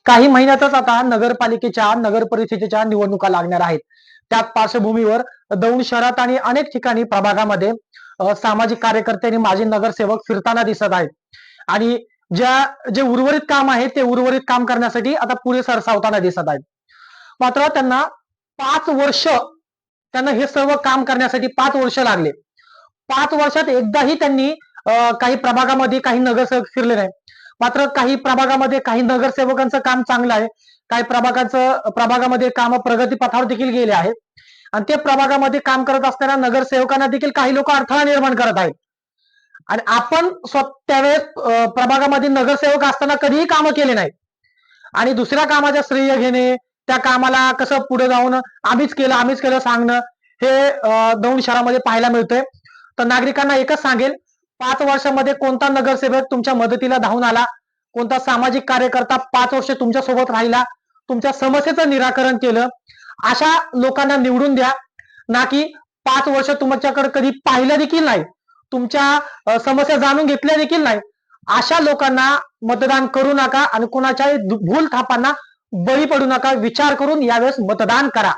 काही महिन्यातच आता नगरपालिकेच्या नगर परिषदेच्या निवडणुका लागणार आहेत. त्याच पार्श्वभूमीवर दौंड शहरात आणि अनेक ठिकाणी प्रभागामध्ये सामाजिक कार्यकर्ते आणि माजी नगरसेवक फिरताना दिसत आहेत आणि जे उर्वरित काम आहे ते उर्वरित काम करण्यासाठी आता पुढे सरसावताना दिसत आहेत. मात्र त्यांना 5 वर्ष त्यांना हे सर्व काम करण्यासाठी 5 वर्ष लागले. 5 वर्षात एकदाही त्यांनी काही प्रभागामध्ये काही नगरसेवक फिरले नाही. मात्र काही प्रभागामध्ये काही नगरसेवकांचं काम चांगलं आहे. काही प्रभागामध्ये काम प्रगतीपथावर देखील गेले आहेत आणि ते प्रभागामध्ये काम करत असताना नगरसेवकांना देखील काही लोक अडथळा निर्माण करत आहेत. आणि आपण त्यावेळेस प्रभागामध्ये नगरसेवक असताना कधीही कामं केले नाही आणि दुसऱ्या कामाच्या श्रेय घेणे, त्या कामाला कसं पुढे जाऊन आम्हीच केलं सांगणं हे दौंड शहरामध्ये पाहायला मिळतंय. तर नागरिकांना एकच सांगेल, 5 वर्षामध्ये कोणता नगरसेवक तुमच्या मदतीला धावून आला, कोणता सामाजिक कार्यकर्ता 5 वर्ष तुमच्या सोबत राहिला, तुमच्या समस्येचं निराकरण केलं, अशा लोकांना निवडून द्या. ना की 5 वर्ष तुमच्याकडे कधी पाहिलं देखील नाही, तुमच्या समस्या जाणून घेतल्या देखील नाही, अशा लोकांना मतदान करू नका आणि कोणाच्याही भूल थापांना बळी पडू नका. विचार करून यावेळेस मतदान करा.